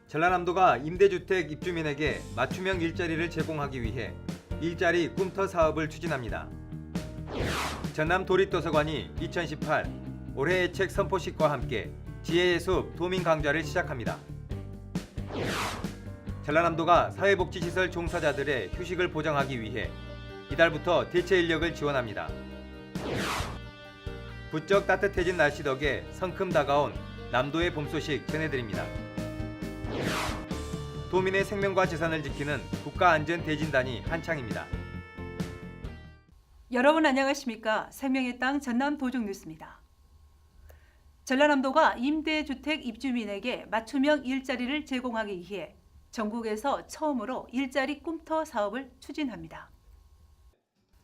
전라남도가 임대주택 입주민에게 맞춤형 일자리를 제공하기 위해 일자리 꿈터 사업을 추진합니다. 전남도립도서관이 2018 올해의 책 선포식과 함께 지혜의 숲 도민 강좌를 시작합니다. 전라남도가 사회복지시설 종사자들의 휴식을 보장하기 위해 이달부터 대체 인력을 지원합니다. 부쩍 따뜻해진 날씨 덕에 성큼 다가온 남도의 봄 소식 전해드립니다. 도민의 생명과 재산을 지키는 국가안전대진단이 한창입니다. 여러분 안녕하십니까? 생명의 땅 전남 도종뉴스입니다. 전라남도가 임대주택 입주민에게 맞춤형 일자리를 제공하기 위해 전국에서 처음으로 일자리 꿈터 사업을 추진합니다.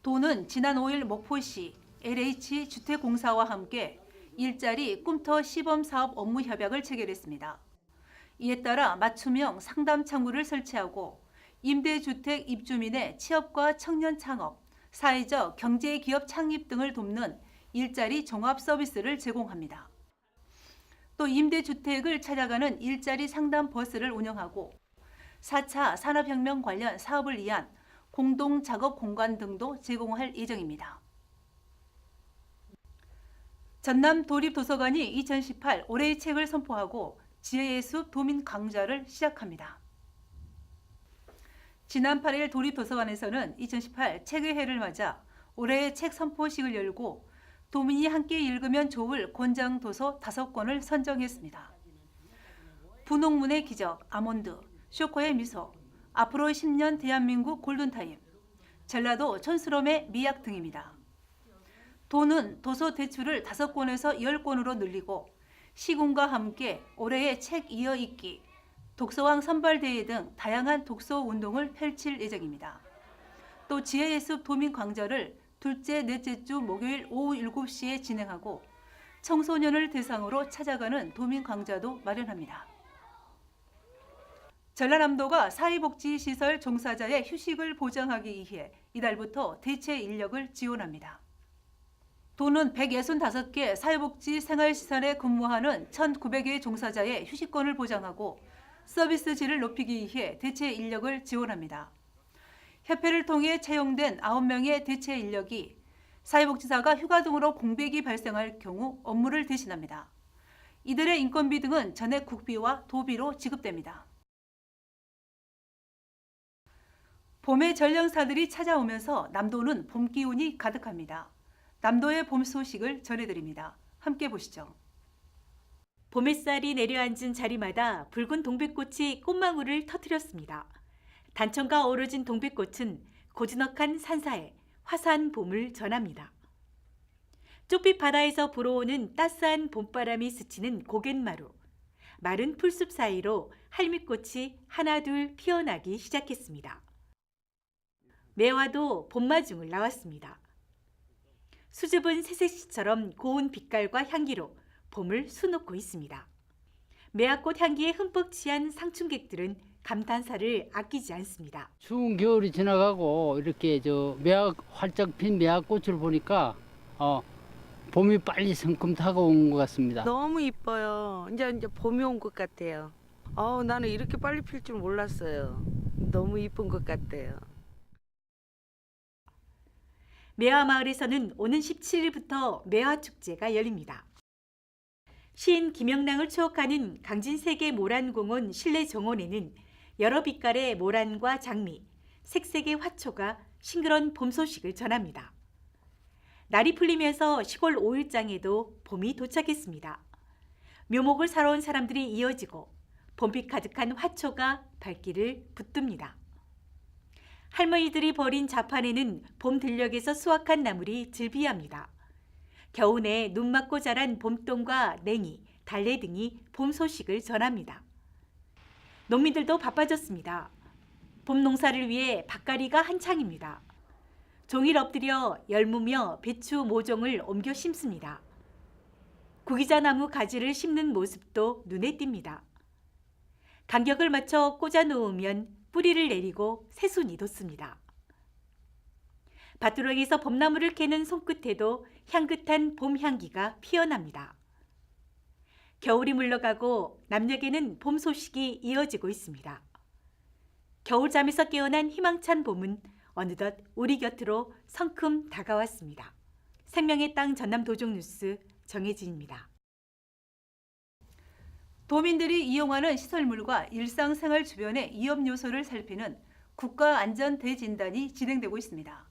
도는 지난 5일 목포시 LH주택공사와 함께 일자리 꿈터 시범사업 업무 협약을 체결했습니다. 이에 따라 맞춤형 상담 창구를 설치하고 임대주택 입주민의 취업과 청년 창업, 사회적 경제기업 창립 등을 돕는 일자리 종합 서비스를 제공합니다. 또 임대주택을 찾아가는 일자리 상담 버스를 운영하고 4차 산업혁명 관련 사업을 위한 공동작업 공간 등도 제공할 예정입니다. 전남도립도서관이 2018 올해의 책을 선포하고 지혜의 숲 도민 강좌를 시작합니다. 지난 8일 도립도서관에서는 2018 책의 해를 맞아 올해의 책 선포식을 열고 도민이 함께 읽으면 좋을 권장도서 5권을 선정했습니다. 분홍문의 기적, 아몬드, 쇼코의 미소, 앞으로 10년 대한민국 골든타임, 전라도 촌스러움의 미학 등입니다. 도는 도서 대출을 5권에서 10권으로 늘리고 시군과 함께 올해의 책 이어읽기, 독서왕 선발대회 등 다양한 독서 운동을 펼칠 예정입니다. 또 지혜의 숲 도민 강좌를 둘째, 넷째 주 목요일 오후 7시에 진행하고 청소년을 대상으로 찾아가는 도민 강좌도 마련합니다. 전라남도가 사회복지시설 종사자의 휴식을 보장하기 위해 이달부터 대체 인력을 지원합니다. 도는 165개 사회복지 생활시설에 근무하는 1,900여 종사자의 휴식권을 보장하고 서비스 질을 높이기 위해 대체 인력을 지원합니다. 협회를 통해 채용된 9명의 대체 인력이 사회복지사가 휴가 등으로 공백이 발생할 경우 업무를 대신합니다. 이들의 인건비 등은 전액 국비와 도비로 지급됩니다. 봄의 전령사들이 찾아오면서 남도는 봄 기운이 가득합니다. 남도의 봄 소식을 전해드립니다. 함께 보시죠. 봄 햇살이 내려앉은 자리마다 붉은 동백꽃이 꽃망울을 터뜨렸습니다. 단청가 어우러진 동백꽃은 고즈넉한 산사에 화사한 봄을 전합니다. 좁빛 바다에서 불어오는 따스한 봄바람이 스치는 고갯마루, 마른 풀숲 사이로 할미꽃이 하나둘 피어나기 시작했습니다. 매화도 봄마중을 나왔습니다. 수줍은 새색시처럼 고운 빛깔과 향기로 봄을 수놓고 있습니다. 매화꽃 향기에 흠뻑 취한 상춘객들은 감탄사를 아끼지 않습니다. 추운 겨울이 지나가고 이렇게 활짝 핀 매화꽃을 보니까 봄이 빨리 성큼 다가온 것 같습니다. 너무 이뻐요. 이제 봄이 온 것 같아요. 나는 이렇게 빨리 필 줄 몰랐어요. 너무 이쁜 것 같아요. 매화마을에서는 오는 17일부터 매화축제가 열립니다. 시인 김영랑을 추억하는 강진세계 모란공원 실내 정원에는 여러 빛깔의 모란과 장미, 색색의 화초가 싱그러운 봄 소식을 전합니다. 날이 풀리면서 시골 오일장에도 봄이 도착했습니다. 묘목을 사러 온 사람들이 이어지고 봄빛 가득한 화초가 발길을 붙듭니다. 할머니들이 버린 자판에는 봄 들녘에서 수확한 나물이 즐비합니다. 겨우내 눈 맞고 자란 봄동과 냉이, 달래 등이 봄 소식을 전합니다. 농민들도 바빠졌습니다. 봄 농사를 위해 밭갈이가 한창입니다. 종일 엎드려 열무며 배추 모종을 옮겨 심습니다. 구기자나무 가지를 심는 모습도 눈에 띕니다. 간격을 맞춰 꽂아 놓으면 뿌리를 내리고 새순이 돋습니다. 밭두렁에서 봄나무를 캐는 손끝에도 향긋한 봄 향기가 피어납니다. 겨울이 물러가고 남녘에는 봄 소식이 이어지고 있습니다. 겨울잠에서 깨어난 희망찬 봄은 어느덧 우리 곁으로 성큼 다가왔습니다. 생명의 땅 전남 도종뉴스 정혜진입니다. 도민들이 이용하는 시설물과 일상생활 주변의 위험 요소를 살피는 국가안전대진단이 진행되고 있습니다.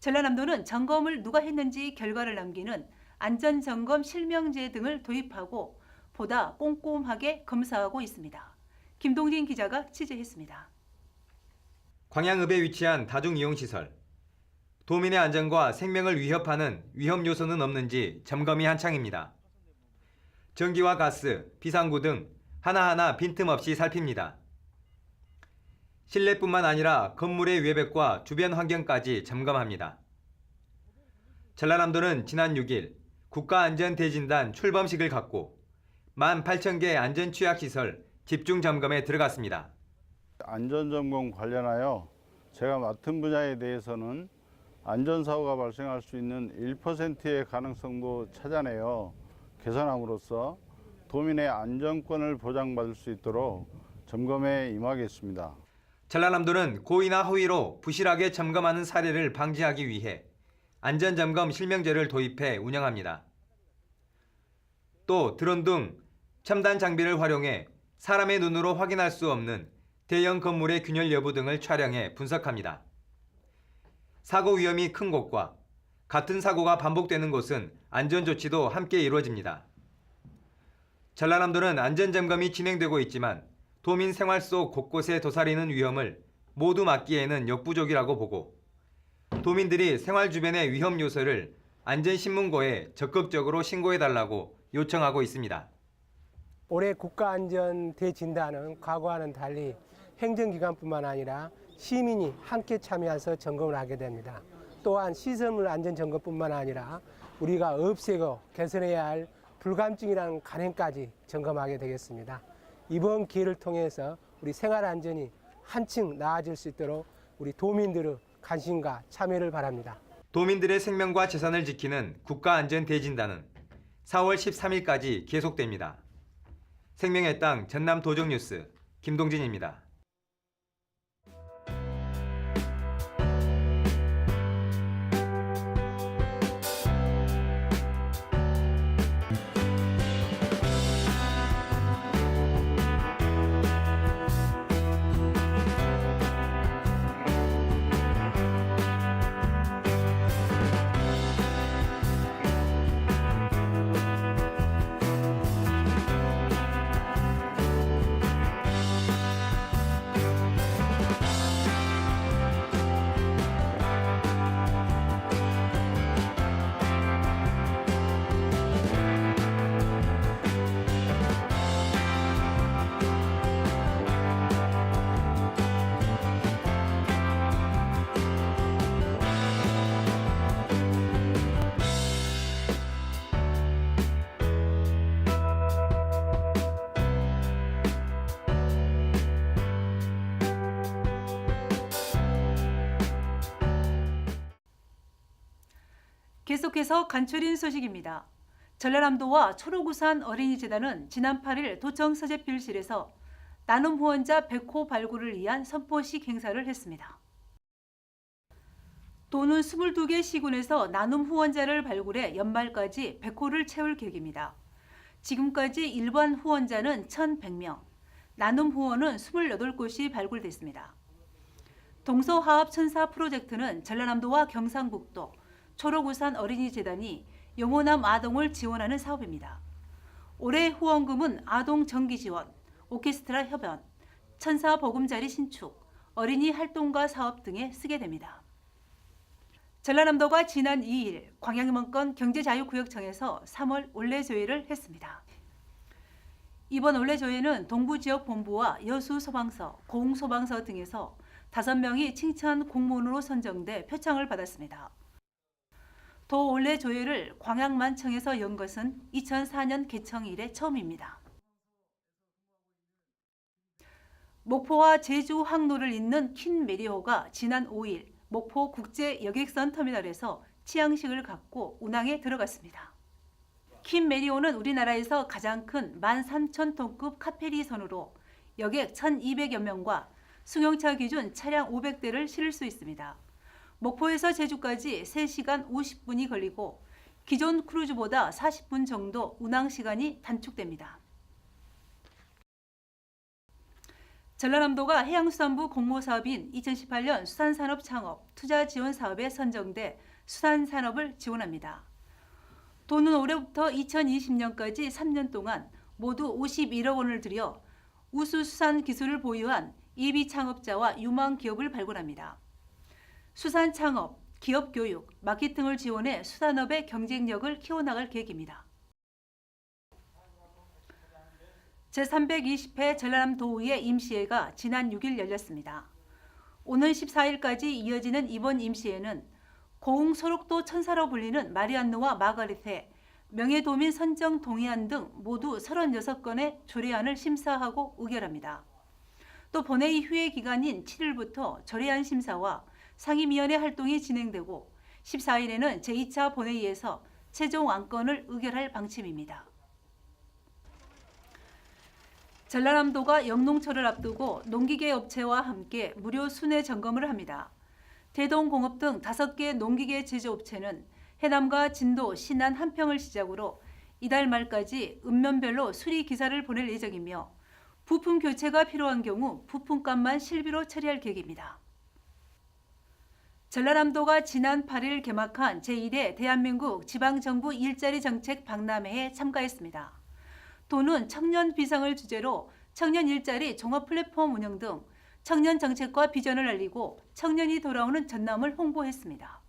전라남도는 점검을 누가 했는지 결과를 남기는 안전점검 실명제 등을 도입하고 보다 꼼꼼하게 검사하고 있습니다. 김동진 기자가 취재했습니다. 광양읍에 위치한 다중이용시설. 도민의 안전과 생명을 위협하는 위험 요소는 없는지 점검이 한창입니다. 전기와 가스, 비상구 등 하나하나 빈틈없이 살핍니다. 실내뿐만 아니라 건물의 외벽과 주변 환경까지 점검합니다. 전라남도는 지난 6일 국가안전대진단 출범식을 갖고 18,000개 안전취약시설 집중점검에 들어갔습니다. 안전점검 관련하여 제가 맡은 분야에 대해서는 안전사고가 발생할 수 있는 1%의 가능성도 찾아내어 개선함으로써 도민의 안전권을 보장받을 수 있도록 점검에 임하겠습니다. 전라남도는 고의나 허위로 부실하게 점검하는 사례를 방지하기 위해 안전점검 실명제를 도입해 운영합니다. 또 드론 등 첨단 장비를 활용해 사람의 눈으로 확인할 수 없는 대형 건물의 균열 여부 등을 촬영해 분석합니다. 사고 위험이 큰 곳과 같은 사고가 반복되는 곳은 안전조치도 함께 이루어집니다. 전라남도는 안전점검이 진행되고 있지만 도민 생활 속 곳곳에 도사리는 위험을 모두 막기에는 역부족이라고 보고 도민들이 생활 주변의 위험 요소를 안전신문고에 적극적으로 신고해달라고 요청하고 있습니다. 올해 국가안전대진단은 과거와는 달리 행정기관뿐만 아니라 시민이 함께 참여해서 점검을 하게 됩니다. 또한 시설물 안전점검뿐만 아니라 우리가 없애고 개선해야 할 불감증이라는 간행까지 점검하게 되겠습니다. 이번 기회를 통해서 우리 생활안전이 한층 나아질 수 있도록 우리 도민들의 관심과 참여를 바랍니다. 도민들의 생명과 재산을 지키는 국가안전대진단은 4월 13일까지 계속됩니다. 생명의 땅 전남 도정뉴스 김동진입니다. 계속해서 간추린 소식입니다. 전라남도와 초록우산 어린이재단은 지난 8일 도청 서재필실에서 나눔 후원자 100호 발굴을 위한 선포식 행사를 했습니다. 도는 22개 시군에서 나눔 후원자를 발굴해 연말까지 100호를 채울 계획입니다. 지금까지 일반 후원자는 1,100명, 나눔 후원은 28곳이 발굴됐습니다. 동서화합천사 프로젝트는 전라남도와 경상북도, 초록우산 어린이재단이 영호남 아동을 지원하는 사업입니다. 올해 후원금은 아동 정기 지원, 오케스트라 협연, 천사 보금자리 신축, 어린이 활동가 사업 등에 쓰게 됩니다. 전라남도가 지난 2일 광양మం권 경제자유구역청에서 3월 올레조회를 했습니다. 이번 올레조회는 동부지역본부와 여수소방서, 공소방서 등에서 5명이 칭찬 공무원으로 선정돼 표창을 받았습니다. 도 올레조회를 광양만청에서 연 것은 2004년 개청 이래 처음입니다. 목포와 제주 항로를 잇는 퀸 메리호가 지난 5일 목포 국제 여객선 터미널에서 치양식을 갖고 운항에 들어갔습니다. 킴 메리오는 우리나라에서 가장 큰 13,000톤급 카페리 선으로 여객 1,200여 명과 승용차 기준 차량 500대를 실을 수 있습니다. 목포에서 제주까지 3시간 50분이 걸리고 기존 크루즈보다 40분 정도 운항 시간이 단축됩니다. 전라남도가 해양수산부 공모사업인 2018년 수산산업 창업 투자 지원 사업에 선정돼 수산산업을 지원합니다. 도는 올해부터 2020년까지 3년 동안 모두 51억 원을 들여 우수 수산 기술을 보유한 예비 창업자와 유망 기업을 발굴합니다. 수산 창업, 기업 교육, 마케팅을 지원해 수산업의 경쟁력을 키워나갈 계획입니다. 제320회 전라남도의회 임시회가 지난 6일 열렸습니다. 오는 14일까지 이어지는 이번 임시회는 고흥 소록도 천사로 불리는 마리안느와 마가렛의 명예도민 선정 동의안 등 모두 36건의 조례안을 심사하고 의결합니다. 또 본회의 휴회 기간인 7일부터 조례안 심사와 상임위원회 활동이 진행되고 14일에는 제2차 본회의에서 최종 안건을 의결할 방침입니다. 전라남도가 영농철을 앞두고 농기계 업체와 함께 무료 순회 점검을 합니다. 대동공업 등 5개 농기계 제조업체는 해남과 진도, 신안, 한평을 시작으로 이달 말까지 읍면별로 수리 기사를 보낼 예정이며 부품 교체가 필요한 경우 부품값만 실비로 처리할 계획입니다. 전라남도가 지난 8일 개막한 제1회 대한민국 지방정부 일자리 정책 박람회에 참가했습니다. 도는 청년 비상을 주제로 청년 일자리 종합 플랫폼 운영 등 청년 정책과 비전을 알리고 청년이 돌아오는 전남을 홍보했습니다.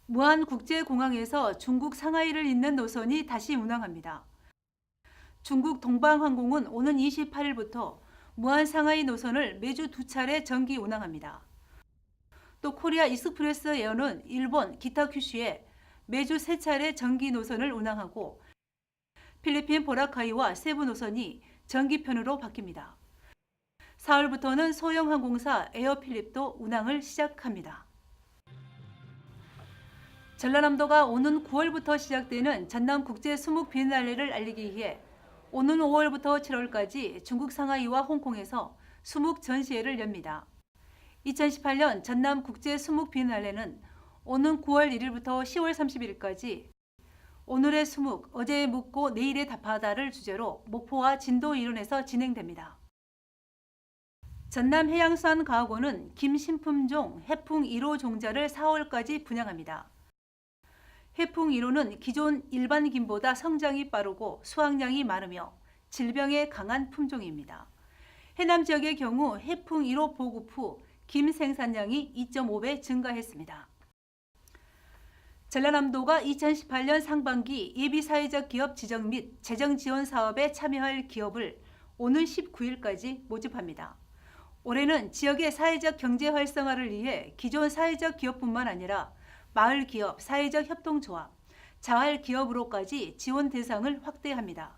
무안국제공항에서 중국 상하이를 잇는 노선이 다시 운항합니다. 중국 동방항공은 오는 28일부터 무안 상하이 노선을 매주 2차례 정기 운항합니다. 또 코리아 익스프레스 에어는 일본 기타 큐슈에 매주 3차례 정기 노선을 운항하고 필리핀 보라카이와 세부 노선이 정기편으로 바뀝니다. 4월부터는 소형 항공사 에어필립도 운항을 시작합니다. 전라남도가 오는 9월부터 시작되는 전남국제수묵 비엔날레를 알리기 위해 오는 5월부터 7월까지 중국 상하이와 홍콩에서 수묵 전시회를 엽니다. 2018년 전남국제수묵 비엔날레는 오는 9월 1일부터 10월 31일까지 오늘의 수묵, 어제의 묻고 내일의 답하다를 주제로 목포와 진도 일원에서 진행됩니다. 전남해양수산과학원은 김신품종 해풍 1호 종자를 4월까지 분양합니다. 해풍 1호는 기존 일반 김보다 성장이 빠르고 수확량이 많으며 질병에 강한 품종입니다. 해남 지역의 경우 해풍 1호 보급 후 김 생산량이 2.5배 증가했습니다. 전라남도가 2018년 상반기 예비사회적 기업 지정 및 재정 지원 사업에 참여할 기업을 오는 19일까지 모집합니다. 올해는 지역의 사회적 경제 활성화를 위해 기존 사회적 기업뿐만 아니라 마을 기업, 사회적 협동조합, 자활 기업으로까지 지원 대상을 확대합니다.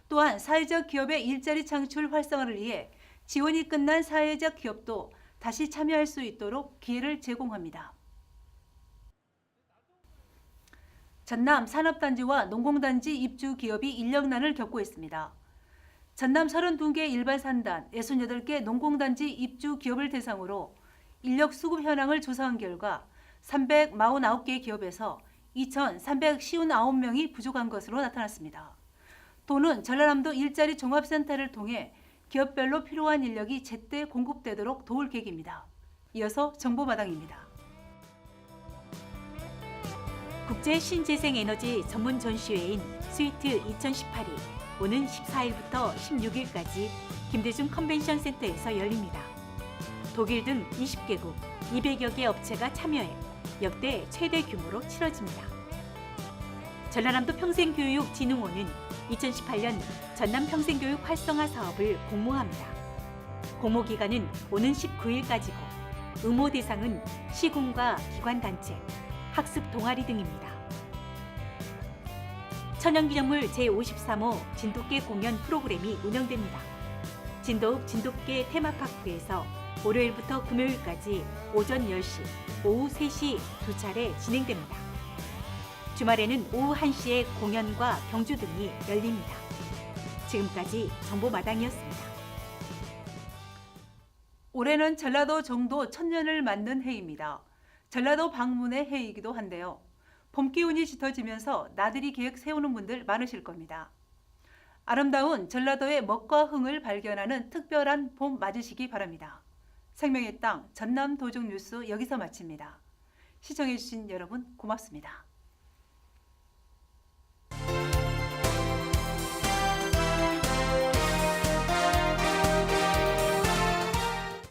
또한 사회적 기업의 일자리 창출 활성화를 위해 지원이 끝난 사회적 기업도 다시 참여할 수 있도록 기회를 제공합니다. 전남 산업단지와 농공단지 입주 기업이 인력난을 겪고 있습니다. 전남 32개 일반 산단, 68개 농공단지 입주 기업을 대상으로 인력 수급 현황을 조사한 결과 349개 기업에서 2,359명이 부족한 것으로 나타났습니다. 도는 전라남도 일자리 종합센터를 통해 기업별로 필요한 인력이 제때 공급되도록 도울 계획입니다. 이어서 정보마당입니다. 국제 신재생 에너지 전문 전시회인 스위트 2018이 오는 14일부터 16일까지 김대중 컨벤션 센터에서 열립니다. 독일 등 20개국 200여 개 업체가 참여해 역대 최대 규모로 치러집니다. 전라남도 평생교육진흥원은 2018년 전남 평생교육 활성화 사업을 공모합니다. 공모 기간은 오는 19일까지고 응모 대상은 시군과 기관단체, 학습 동아리 등입니다. 천연기념물 제53호 진돗개 공연 프로그램이 운영됩니다. 진도읍 진돗개 테마파크에서 월요일부터 금요일까지 오전 10시, 오후 3시 2차례 진행됩니다. 주말에는 오후 1시에 공연과 경주 등이 열립니다. 지금까지 정보마당이었습니다. 올해는 전라도 정도 1000년을 맞는 해입니다. 전라도 방문의 해이기도 한데요. 봄 기운이 짙어지면서 나들이 계획 세우는 분들 많으실 겁니다. 아름다운 전라도의 멋과 흥을 발견하는 특별한 봄 맞으시기 바랍니다. 생명의 땅 전남 도적 뉴스 여기서 마칩니다. 시청해주신 여러분 고맙습니다.